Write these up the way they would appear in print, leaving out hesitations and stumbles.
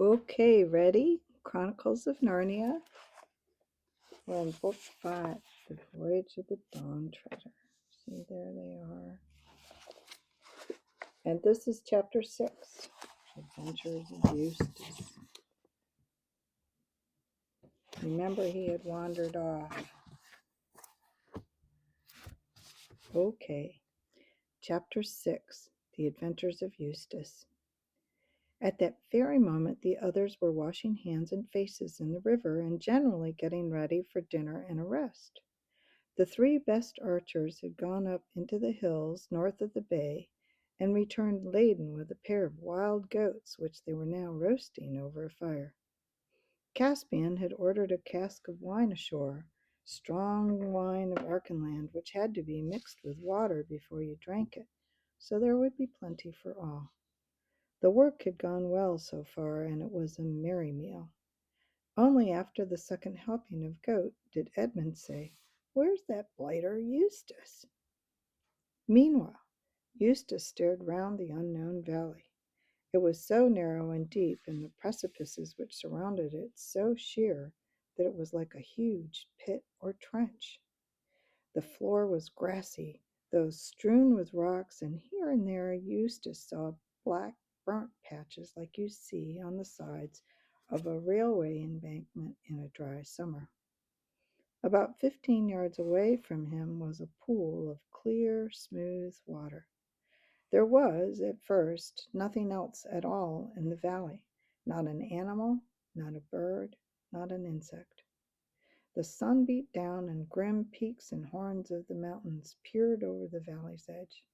Okay, ready? Chronicles of Narnia. We're in book 5, The Voyage of the DawnTreader. See, there they are. And this is chapter 6, Adventures of Eustace. Remember, he had wandered off. Okay, chapter 6, The Adventures of Eustace. At that very moment, the others were washing hands and faces in the river and generally getting ready for dinner and a rest. The 3 best archers had gone up into the hills north of the bay and returned laden with a pair of wild goats which they were now roasting over a fire. Caspian had ordered a cask of wine ashore, strong wine of Archenland, which had to be mixed with water before you drank it, so there would be plenty for all. The work had gone well so far, and it was a merry meal. Only after the second helping of goat did Edmund say, "Where's that blighter Eustace?" Meanwhile, Eustace stared round the unknown valley. It was so narrow and deep, and the precipices which surrounded it so sheer, that it was like a huge pit or trench. The floor was grassy, though strewn with rocks, and here and there Eustace saw black burnt patches like you see on the sides of a railway embankment in a dry summer. About 15 yards away from him was a pool of clear, smooth water. There was, at first, nothing else at all in the valley, not an animal, not a bird, not an insect. The sun beat down, and grim peaks and horns of the mountains peered over the valley's edge.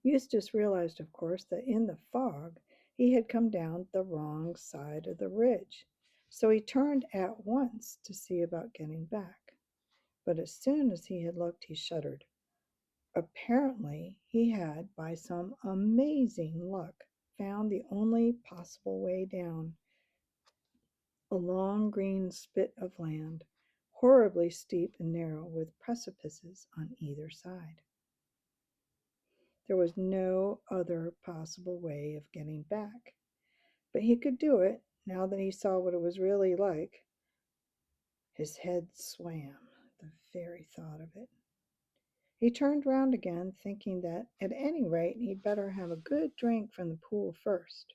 Eustace realized, of course, that in the fog he had come down the wrong side of the ridge, so he turned at once to see about getting back. But as soon as he had looked, he shuddered. Apparently, he had, by some amazing luck, found the only possible way down, a long green spit of land, horribly steep and narrow, with precipices on either side. There was no other possible way of getting back, but he could do it now that he saw what it was really like. His head swam at the very thought of it. He turned round again, thinking that at any rate he'd better have a good drink from the pool first.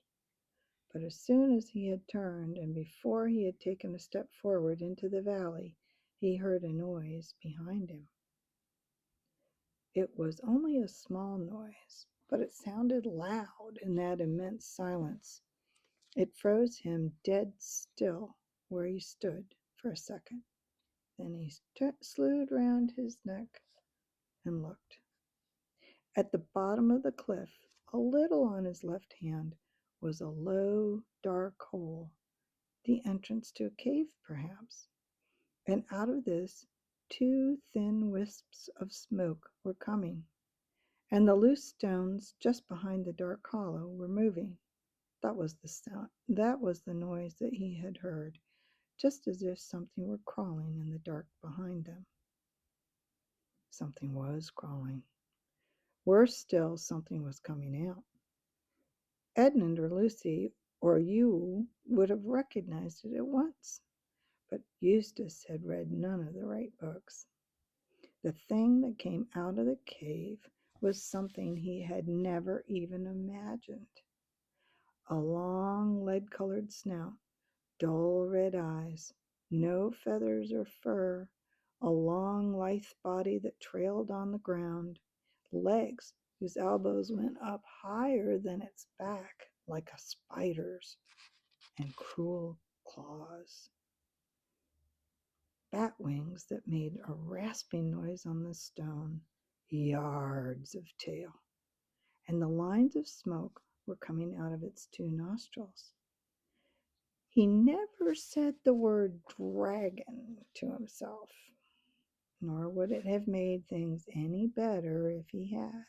But as soon as he had turned, and before he had taken a step forward into the valley, he heard a noise behind him. It was only a small noise, but it sounded loud in that immense silence. It froze him dead still where he stood for a second. Then he slewed round his neck and looked. At the bottom of the cliff, a little on his left hand, was a low, dark hole, the entrance to a cave, perhaps. And out of this, 2 thin wisps of smoke were coming, and the loose stones just behind the dark hollow were moving. That was the sound. That was the noise that he had heard, just as if something were crawling in the dark behind them. Something was crawling. Worse still, something was coming out. Edmund or Lucy or you would have recognized it at once, but Eustace had read none of the right books. The thing that came out of the cave was something he had never even imagined. A long lead-colored snout, dull red eyes, no feathers or fur, a long lithe body that trailed on the ground, legs whose elbows went up higher than its back like a spider's, and cruel claws. Bat wings that made a rasping noise on the stone, yards of tail, and the lines of smoke were coming out of its 2 nostrils. He never said the word dragon to himself, nor would it have made things any better if he had.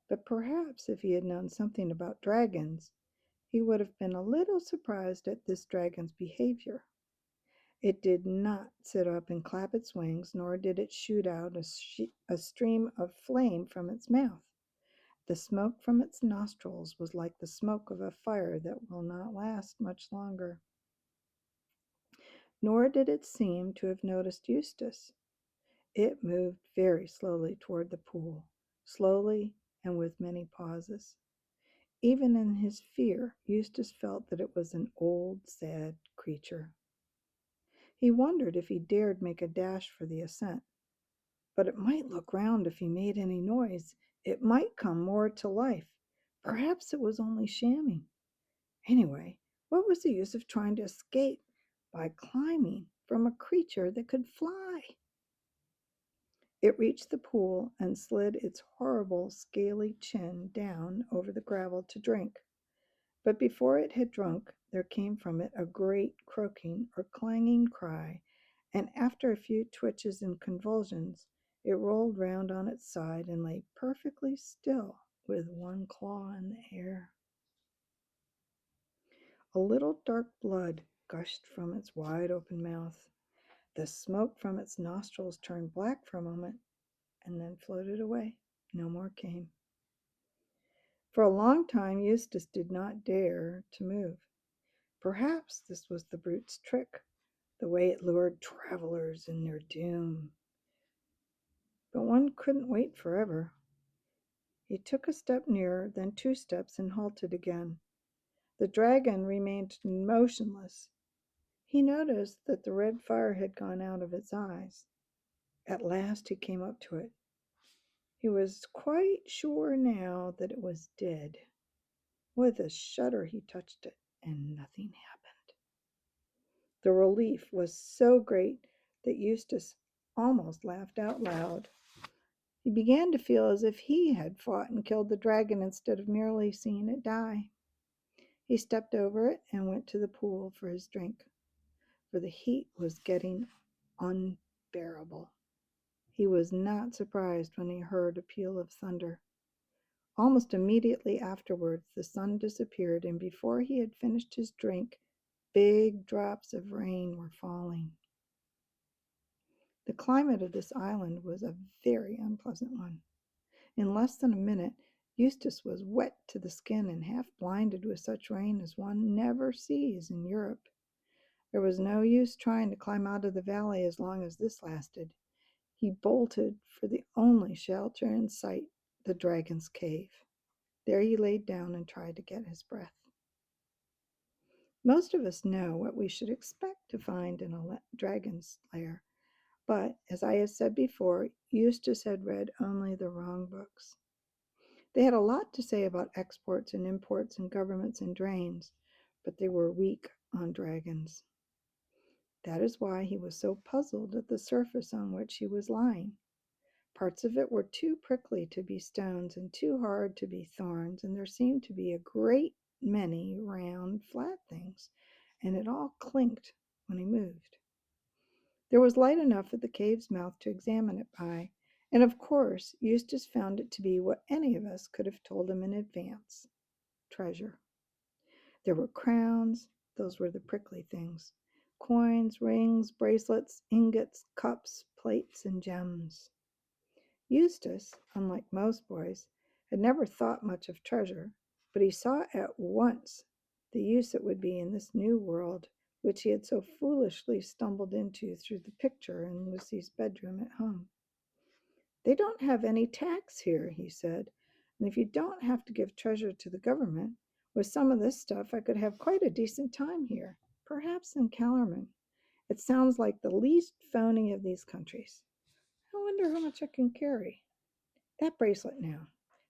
But perhaps if he had known something about dragons, he would have been a little surprised at this dragon's behavior. It did not sit up and clap its wings, nor did it shoot out a stream of flame from its mouth. The smoke from its nostrils was like the smoke of a fire that will not last much longer. Nor did it seem to have noticed Eustace. It moved very slowly toward the pool, slowly and with many pauses. Even in his fear, Eustace felt that it was an old, sad creature. He wondered if he dared make a dash for the ascent, but it might look round if he made any noise. It might come more to life. Perhaps it was only shamming. Anyway, what was the use of trying to escape by climbing from a creature that could fly? It reached the pool and slid its horrible, scaly chin down over the gravel to drink. But before it had drunk, there came from it a great croaking or clanging cry, and after a few twitches and convulsions, it rolled round on its side and lay perfectly still with one claw in the air. A little dark blood gushed from its wide open mouth. The smoke from its nostrils turned black for a moment and then floated away. No more came. For a long time Eustace did not dare to move. Perhaps this was the brute's trick, the way it lured travelers in their doom. But one couldn't wait forever. He took a step nearer, then 2 steps, and halted again. The dragon remained motionless. He noticed that the red fire had gone out of its eyes. At last he came up to it. He was quite sure now that it was dead. With a shudder he touched it, and nothing happened. The relief was so great that Eustace almost laughed out loud. He began to feel as if he had fought and killed the dragon instead of merely seeing it die. He stepped over it and went to the pool for his drink, for the heat was getting unbearable. He was not surprised when he heard a peal of thunder. Almost immediately afterwards, the sun disappeared, and before he had finished his drink, big drops of rain were falling. The climate of this island was a very unpleasant one. In less than a minute, Eustace was wet to the skin and half blinded with such rain as one never sees in Europe. There was no use trying to climb out of the valley as long as this lasted. He bolted for the only shelter in sight, the dragon's cave. There he laid down and tried to get his breath. Most of us know what we should expect to find in a dragon's lair, but as I have said before, Eustace had read only the wrong books. They had a lot to say about exports and imports and governments and drains, but they were weak on dragons. That is why he was so puzzled at the surface on which he was lying. Parts of it were too prickly to be stones and too hard to be thorns, and there seemed to be a great many round, flat things, and it all clinked when he moved. There was light enough at the cave's mouth to examine it by, and of course Eustace found it to be what any of us could have told him in advance: treasure. There were crowns, those were the prickly things, coins, rings, bracelets, ingots, cups, plates, and gems. Eustace, unlike most boys, had never thought much of treasure, but he saw at once the use it would be in this new world which he had so foolishly stumbled into through the picture in Lucy's bedroom at home. "They don't have any tax here," he said, "and if you don't have to give treasure to the government, with some of this stuff I could have quite a decent time here, perhaps in Kellerman. It sounds like the least phony of these countries. I wonder how much I can carry. That bracelet now.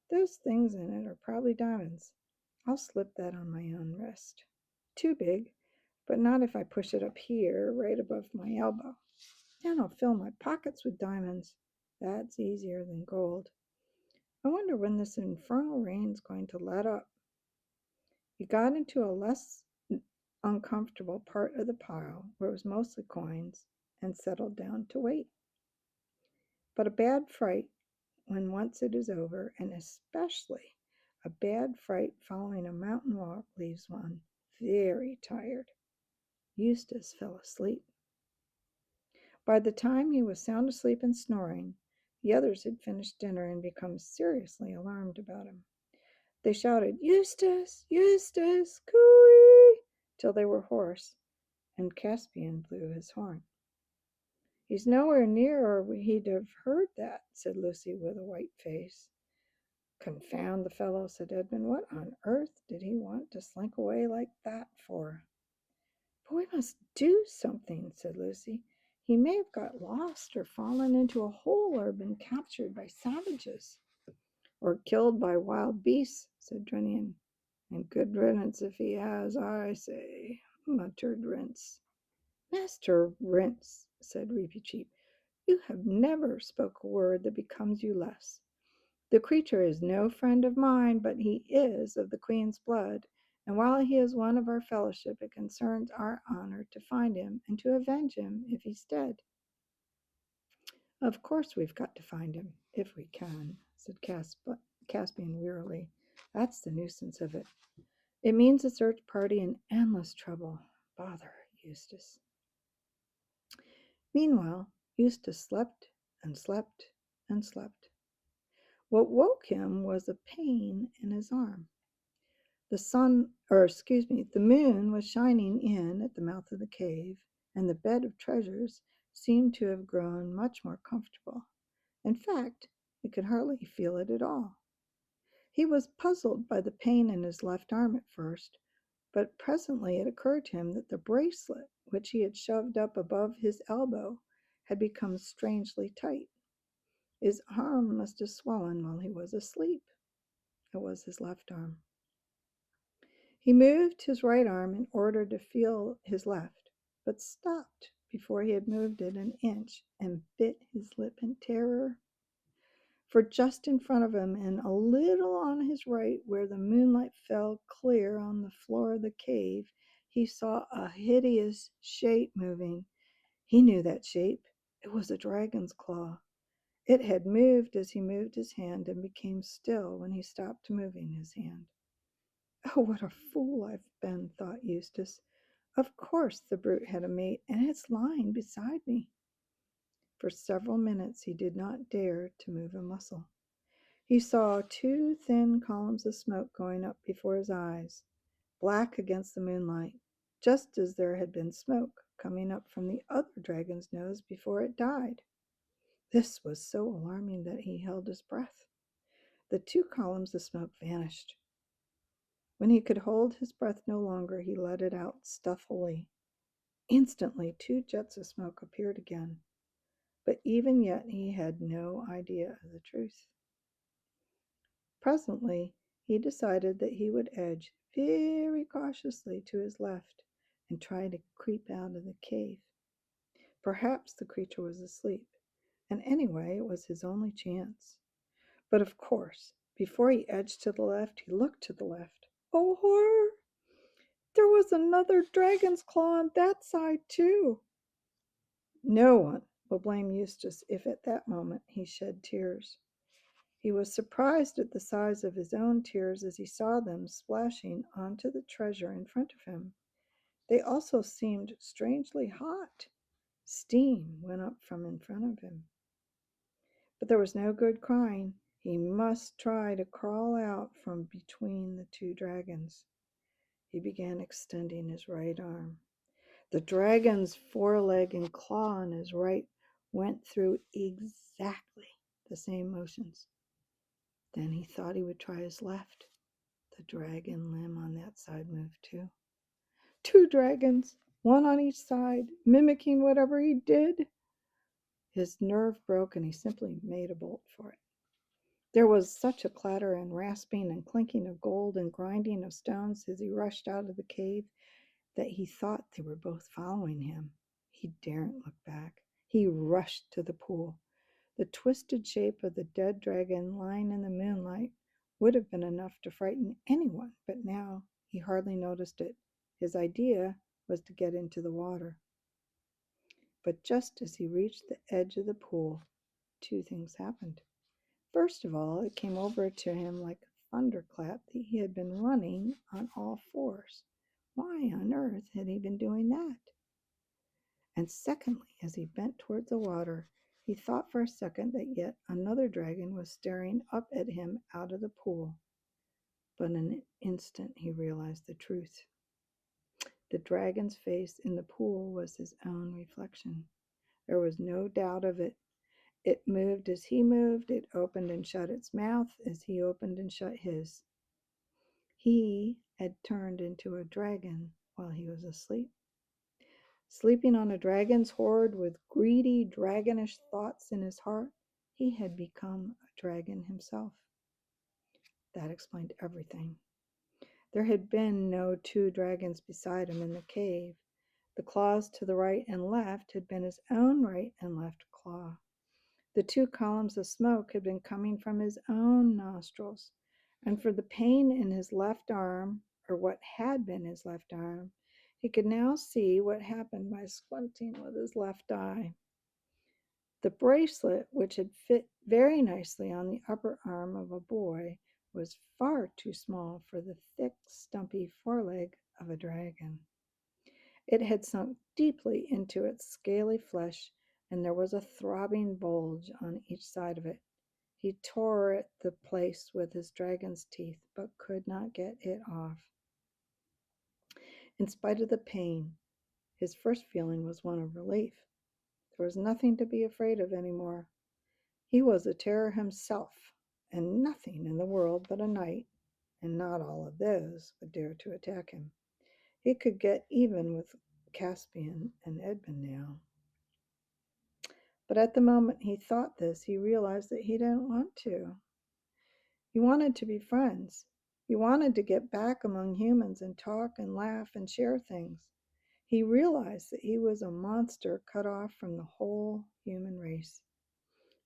Those things in it are probably diamonds. I'll slip that on my own wrist. Too big, but not if I push it up here, right above my elbow. Then I'll fill my pockets with diamonds. That's easier than gold. I wonder when this infernal rain's going to let up." He got into a less uncomfortable part of the pile, where it was mostly coins, and settled down to wait. But a bad fright when once it is over, and especially a bad fright following a mountain walk, leaves one very tired. Eustace fell asleep. By the time he was sound asleep and snoring, the others had finished dinner and become seriously alarmed about him. They shouted, Eustace, Eustace, cooey, till they were hoarse, and Caspian blew his horn. He's nowhere near or he'd have heard that, said Lucy with a white face. Confound the fellow, said Edmund. What on earth did he want to slink away like that for? But we must do something, said Lucy. He may have got lost or fallen into a hole or been captured by savages. Or killed by wild beasts, said Trunnion. And good riddance if he has, I say, muttered Rince. Master Rince, said Reepicheep, you have never spoke a word that becomes you less. The creature is no friend of mine, but he is of the Queen's blood, and while he is one of our fellowship, it concerns our honor to find him and to avenge him if he's dead. Of course we've got to find him, if we can, said Caspian wearily. That's the nuisance of it. It means a search party and endless trouble. Bother, Eustace. Meanwhile, Eustace slept and slept and slept. What woke him was a pain in his arm. The moon was shining in at the mouth of the cave, and the bed of treasures seemed to have grown much more comfortable. In fact, he could hardly feel it at all. He was puzzled by the pain in his left arm at first, but presently it occurred to him that the bracelet, which he had shoved up above his elbow, had become strangely tight. His arm must have swollen while he was asleep. It was his left arm. He moved his right arm in order to feel his left, but stopped before he had moved it an inch and bit his lip in terror. For just in front of him and a little on his right, where the moonlight fell clear on the floor of the cave, he saw a hideous shape moving. He knew that shape. It was a dragon's claw. It had moved as he moved his hand and became still when he stopped moving his hand. Oh, what a fool I've been, thought Eustace. Of course the brute had a mate, and it's lying beside me. For several minutes he did not dare to move a muscle. He saw two thin columns of smoke going up before his eyes, black against the moonlight, just as there had been smoke coming up from the other dragon's nose before it died. This was so alarming that he held his breath. The two columns of smoke vanished. When he could hold his breath no longer, he let it out stuffily. Instantly, two jets of smoke appeared again, but even yet he had no idea of the truth. Presently, he decided that he would edge very cautiously to his left and try to creep out of the cave. Perhaps the creature was asleep, and anyway, it was his only chance. But of course, before he edged to the left, he looked to the left. Oh, horror! There was another dragon's claw on that side, too. No one will blame Eustace if at that moment he shed tears. He was surprised at the size of his own tears as he saw them splashing onto the treasure in front of him. They also seemed strangely hot. Steam went up from in front of him. But there was no good crying. He must try to crawl out from between the two dragons. He began extending his right arm. The dragon's foreleg and claw on his right went through exactly the same motions. Then he thought he would try his left. The dragon limb on that side moved too. Two dragons, one on each side, mimicking whatever he did. His nerve broke and he simply made a bolt for it. There was such a clatter and rasping and clinking of gold and grinding of stones as he rushed out of the cave that he thought they were both following him. He daren't look back. He rushed to the pool. The twisted shape of the dead dragon lying in the moonlight would have been enough to frighten anyone, but now he hardly noticed it. His idea was to get into the water. But just as he reached the edge of the pool, two things happened. First of all, it came over to him like a thunderclap that he had been running on all fours. Why on earth had he been doing that? And secondly, as he bent towards the water, he thought for a second that yet another dragon was staring up at him out of the pool. But in an instant he realized the truth. The dragon's face in the pool was his own reflection. There was no doubt of it. It moved as he moved. It opened and shut its mouth as he opened and shut his. He had turned into a dragon while he was asleep. Sleeping on a dragon's hoard with greedy, dragonish thoughts in his heart, he had become a dragon himself. That explained everything. There had been no two dragons beside him in the cave. The claws to the right and left had been his own right and left claw. The two columns of smoke had been coming from his own nostrils. And for the pain in his left arm, or what had been his left arm, he could now see what happened by squinting with his left eye. The bracelet, which had fit very nicely on the upper arm of a boy, was far too small for the thick, stumpy foreleg of a dragon. It had sunk deeply into its scaly flesh, and there was a throbbing bulge on each side of it. He tore at the place with his dragon's teeth, but could not get it off. In spite of the pain, his first feeling was one of relief. There was nothing to be afraid of any more. He was a terror himself, and nothing in the world but a knight, and not all of those, would dare to attack him. He could get even with Caspian and Edmund now. But at the moment he thought this, he realized that he didn't want to. He wanted to be friends. He wanted to get back among humans and talk and laugh and share things. He realized that he was a monster cut off from the whole human race.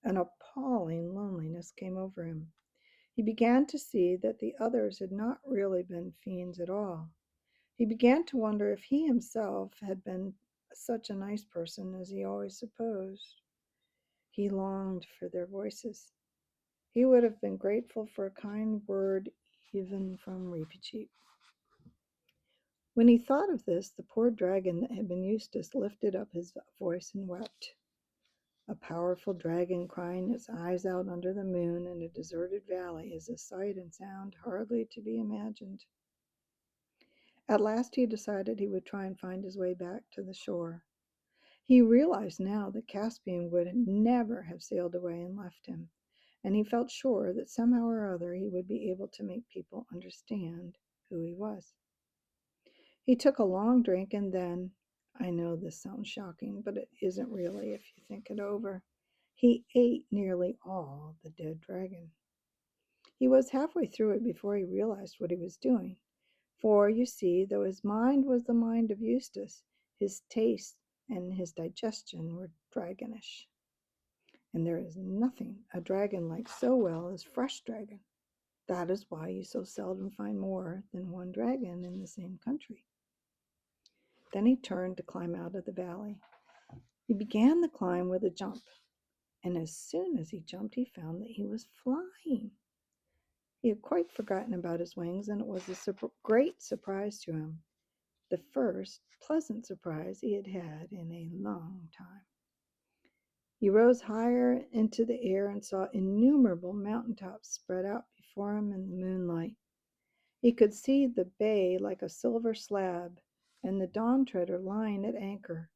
An appalling loneliness came over him. He began to see that the others had not really been fiends at all. He began to wonder if he himself had been such a nice person as he always supposed. He longed for their voices. He would have been grateful for a kind word even from Reepicheep. When he thought of this, the poor dragon that had been Eustace lifted up his voice and wept. A powerful dragon crying its eyes out under the moon in a deserted valley is a sight and sound hardly to be imagined. At last he decided he would try and find his way back to the shore. He realized now that Caspian would never have sailed away and left him, and he felt sure that somehow or other he would be able to make people understand who he was. He took a long drink and then, I know this sounds shocking, but it isn't really if you think it over, he ate nearly all the dead dragon. He was halfway through it before he realized what he was doing. For, you see, though his mind was the mind of Eustace, his taste and his digestion were dragonish. And there is nothing a dragon likes so well as fresh dragon. That is why you so seldom find more than one dragon in the same country. Then he turned to climb out of the valley. He began the climb with a jump, and as soon as he jumped, he found that he was flying. He had quite forgotten about his wings, and it was a great surprise to him. The first pleasant surprise he had had in a long time. He rose higher into the air and saw innumerable mountaintops spread out before him in the moonlight. He could see the bay like a silver slab, and the DawnTreader lying at anchor,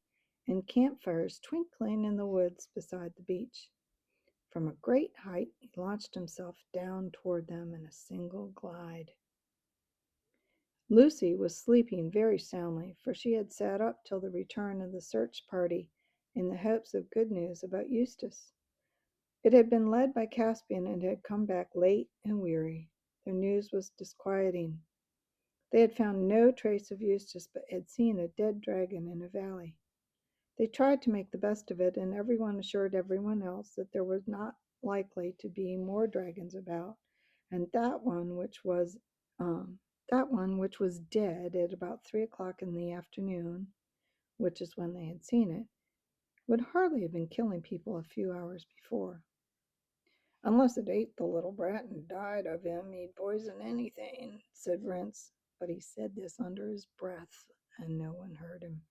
and campfires twinkling in the woods beside the beach. From a great height he launched himself down toward them in a single glide. Lucy was sleeping very soundly, for she had sat up till the return of the search party in the hopes of good news about Eustace. It had been led by Caspian and had come back late and weary. Their news was disquieting. They had found no trace of Eustace, but had seen a dead dragon in a valley. They tried to make the best of it, and everyone assured everyone else that there was not likely to be more dragons about, and that one which was dead at about 3 o'clock in the afternoon, which is when they had seen it, would hardly have been killing people a few hours before. Unless it ate the little brat and died of him, he'd poison anything, said Rince, but he said this under his breath, and no one heard him.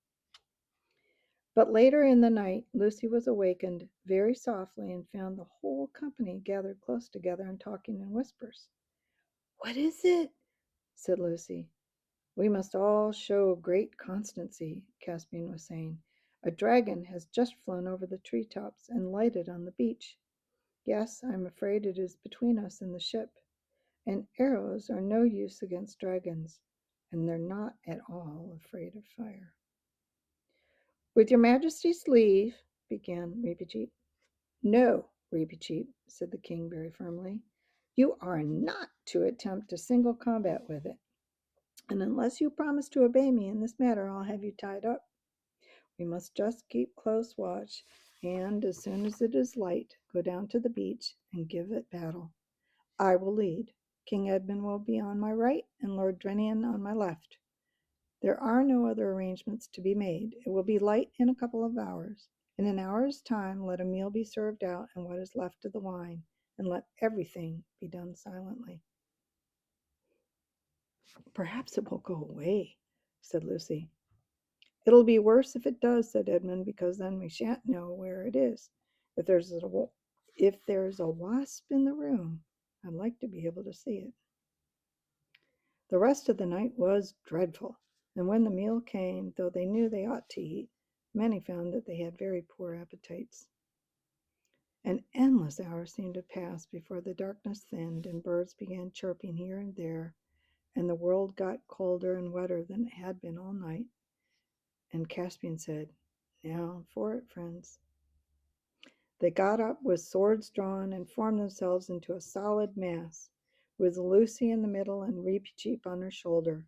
But later in the night, Lucy was awakened very softly and found the whole company gathered close together and talking in whispers. "What is it? said Lucy. We must all show great constancy, Caspian was saying. A dragon has just flown over the treetops and lighted on the beach. Yes, I'm afraid it is between us and the ship. And arrows are no use against dragons, and they're not at all afraid of fire. With your majesty's leave, began Reepicheep. No, Reepicheep, said the king very firmly. You are not to attempt a single combat with it. And unless you promise to obey me in this matter, I'll have you tied up. We must just keep close watch, and as soon as it is light, go down to the beach and give it battle. I will lead. King Edmund will be on my right, and Lord Drenian on my left. There are no other arrangements to be made. It will be light in a couple of hours. In an hour's time, let a meal be served out and what is left of the wine, and let everything be done silently. Perhaps it will go away, said Lucy. It'll be worse if it does, said Edmund, because then we shan't know where it is. If there's a wasp in the room, I'd like to be able to see it. The rest of the night was dreadful, and when the meal came, though they knew they ought to eat, many found that they had very poor appetites. An endless hour seemed to pass before the darkness thinned and birds began chirping here and there, and the world got colder and wetter than it had been all night. And Caspian said, Now for it, friends. They got up with swords drawn and formed themselves into a solid mass, with Lucy in the middle and Reepicheep on her shoulder.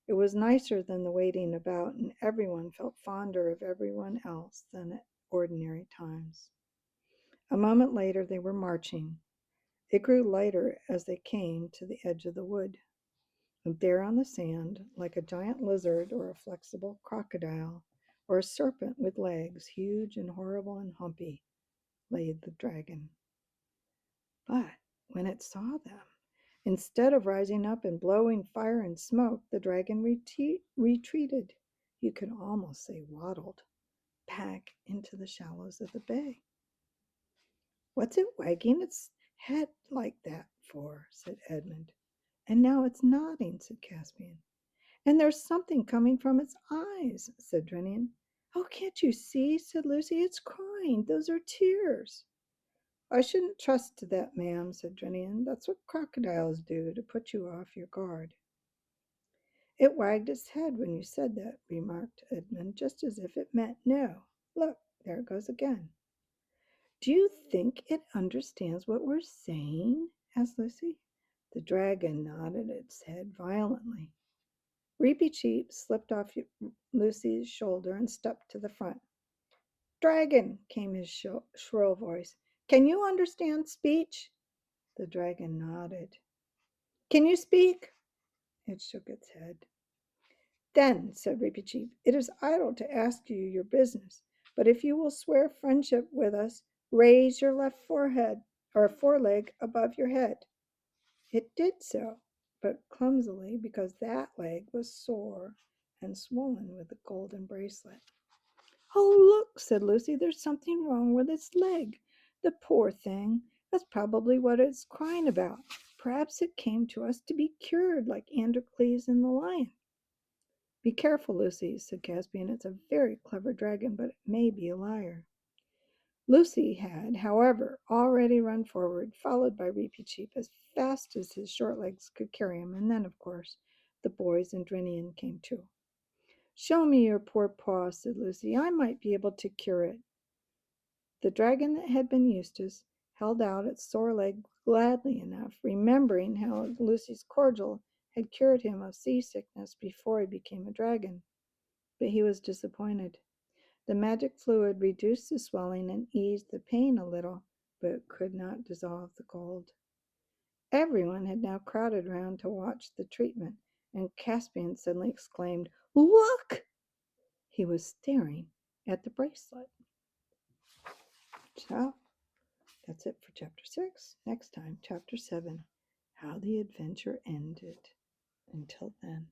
It was nicer than the waiting about, and everyone felt fonder of everyone else than at ordinary times. A moment later they were marching. It grew lighter as they came to the edge of the wood. And there on the sand, like a giant lizard or a flexible crocodile, or a serpent with legs, huge and horrible and humpy, lay the dragon. But when it saw them, instead of rising up and blowing fire and smoke, the dragon retreated. You could almost say waddled back into the shallows of the bay. What's it wagging its head like that for? Said Edmund. And now it's nodding, said Caspian. And there's something coming from its eyes, said Drenian. Oh, can't you see? Said Lucy. It's crying. Those are tears. I shouldn't trust to that, ma'am, said Drenian. That's what crocodiles do to put you off your guard. It wagged its head when you said that, remarked Edmund, just as if it meant no. Look, there it goes again. Do you think it understands what we're saying? Asked Lucy. The dragon nodded its head violently. Reepicheep slipped off Lucy's shoulder and stepped to the front. Dragon, came his shrill voice. Can you understand speech? The dragon nodded. Can you speak? It shook its head. Then, said Reepicheep, it is idle to ask you your business, but if you will swear friendship with us, raise your left foreleg above your head. It did so, but clumsily, because that leg was sore and swollen with the golden bracelet. Oh, look, said Lucy, there's something wrong with its leg. The poor thing. That's probably what it's crying about. Perhaps it came to us to be cured like Androcles and the lion. Be careful, Lucy, said Caspian. It's a very clever dragon, but it may be a liar. Lucy had, however, already run forward, followed by Reepicheep as fast as his short legs could carry him, and then, of course, the boys and Drenian came too. Show me your poor paw, said Lucy. I might be able to cure it. The dragon that had been Eustace held out its sore leg gladly enough, remembering how Lucy's cordial had cured him of seasickness before he became a dragon. But he was disappointed. The magic fluid reduced the swelling and eased the pain a little, but it could not dissolve the cold. Everyone had now crowded round to watch the treatment, and Caspian suddenly exclaimed, Look! He was staring at the bracelet. So, that's it for chapter 6. Next time, chapter 7, how the adventure ended. Until then.